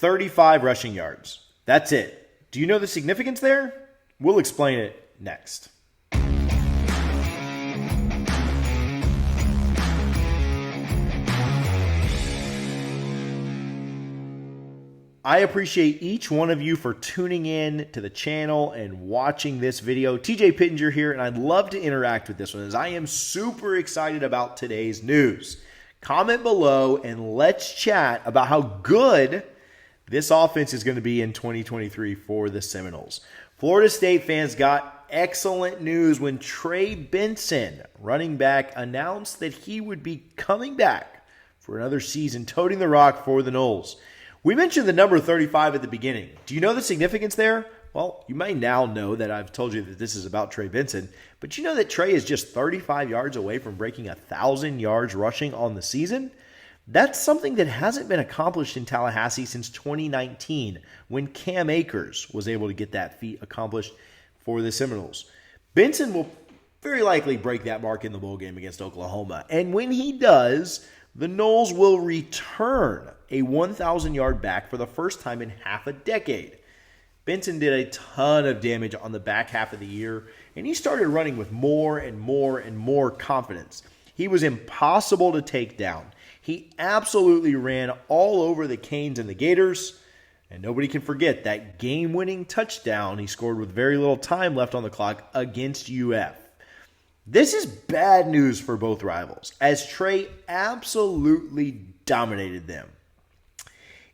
35 rushing yards. That's it. Do you know the significance there? We'll explain it next. I appreciate each one of you for tuning in to the channel and watching this video. TJ Pittenger here, and I'd love to interact with this one as I am super excited about today's news. Comment below and let's chat about how good this offense is going to be in 2023 for the Seminoles. Florida State fans got excellent news when Trey Benson, running back, announced that he would be coming back for another season toting the rock for the Noles. We mentioned the number 35 at the beginning. Do you know the significance there? Well, you may now know that I've told you that this is about Trey Benson, but you know that Trey is just 35 yards away from breaking 1,000 yards rushing on the season? That's something that hasn't been accomplished in Tallahassee since 2019 when Cam Akers was able to get that feat accomplished for the Seminoles. Benson will very likely break that mark in the bowl game against Oklahoma, and when he does, the Noles will return a 1,000-yard back for the first time in half a decade. Benson did a ton of damage on the back half of the year, and he started running with more and more confidence. He was impossible to take down. He absolutely ran all over the Canes and the Gators, and nobody can forget that game-winning touchdown he scored with very little time left on the clock against UF. This is bad news for both rivals, as Trey absolutely dominated them.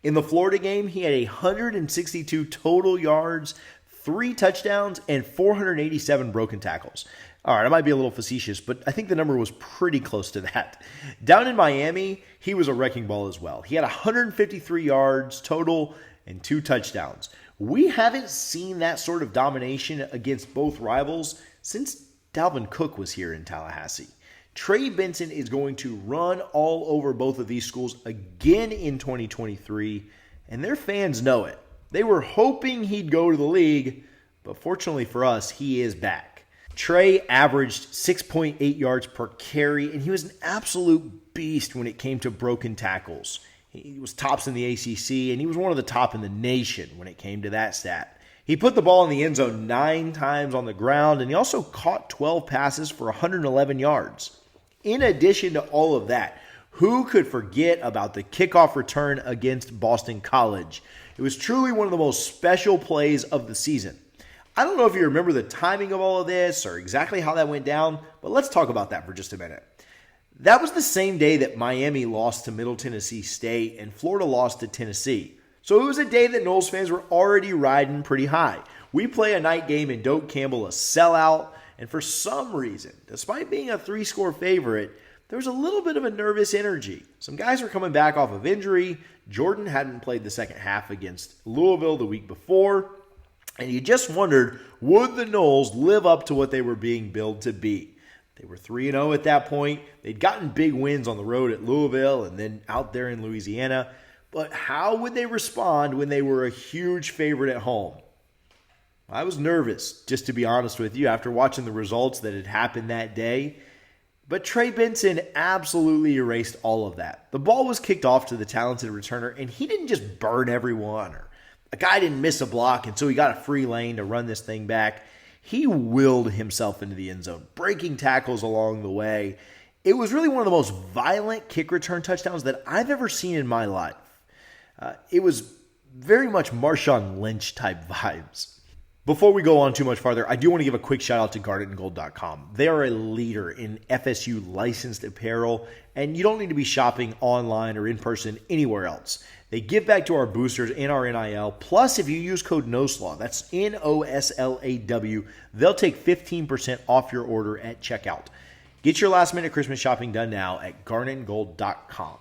In the Florida game, he had 162 total yards, 3 touchdowns, and 487 broken tackles. All right, I might be a little facetious, but I think the number was pretty close to that. Down in Miami, he was a wrecking ball as well. He had 153 yards total and 2 touchdowns. We haven't seen that sort of domination against both rivals since Dalvin Cook was here in Tallahassee. Trey Benson is going to run all over both of these schools again in 2023, and their fans know it. They were hoping he'd go to the league, but fortunately for us, he is back. Trey averaged 6.8 yards per carry, and he was an absolute beast when it came to broken tackles. He was tops in the ACC, and he was one of the top in the nation when it came to that stat. He put the ball in the end zone 9 times on the ground, and he also caught 12 passes for 111 yards. In addition to all of that, who could forget about the kickoff return against Boston College? It was truly one of the most special plays of the season. I don't know if you remember the timing of all of this or exactly how that went down, but let's talk about that for just a minute. That was the same day that Miami lost to Middle Tennessee State and Florida lost to Tennessee. So it was a day that Noles fans were already riding pretty high. We play a night game in Doak Campbell, a sellout, and for some reason, despite being a 3-score favorite, there was a little bit of a nervous energy. Some guys were coming back off of injury. Jordan hadn't played the second half against Louisville the week before, and you just wondered, would the Noles live up to what they were being billed to be? They were 3-0 at that point. They'd gotten big wins on the road at Louisville and then out there in Louisiana. But how would they respond when they were a huge favorite at home? I was nervous, just to be honest with you, after watching the results that had happened that day. But Trey Benson absolutely erased all of that. The ball was kicked off to the talented returner, and he didn't just burn everyone, or a guy didn't miss a block, and so he got a free lane to run this thing back. He willed himself into the end zone, breaking tackles along the way. It was really one of the most violent kick return touchdowns that I've ever seen in my life. It was very much Marshawn Lynch type vibes. Before we go on too much farther, I do want to give a quick shout out to garnetandgold.com. They are a leader in FSU licensed apparel, and you don't need to be shopping online or in person anywhere else. They give back to our boosters and our NIL. Plus, if you use code NOSLAW, that's NOSLAW, they'll take 15% off your order at checkout. Get your last minute Christmas shopping done now at garnetandgold.com.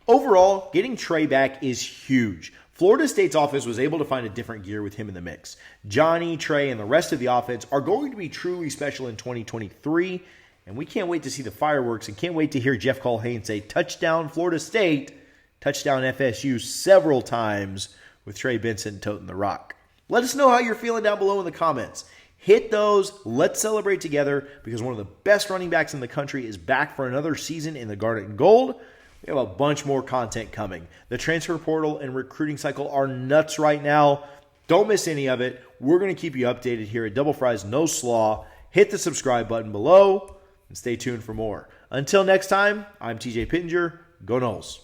Overall, getting Trey back is huge. Florida State's offense was able to find a different gear with him in the mix. Johnny, Trey, and the rest of the offense are going to be truly special in 2023, and we can't wait to see the fireworks and can't wait to hear Jeff Culhane say touchdown Florida State, touchdown FSU several times with Trey Benson toting the rock. Let us know how you're feeling down below in the comments. Hit those. Let's celebrate together because one of the best running backs in the country is back for another season in the Garnet and Gold. We have a bunch more content coming. The transfer portal and recruiting cycle are nuts right now. Don't miss any of it. We're going to keep you updated here at Double Fries NOSLAW. Hit the subscribe button below and stay tuned for more. Until next time, I'm TJ Pittenger. Go Noles.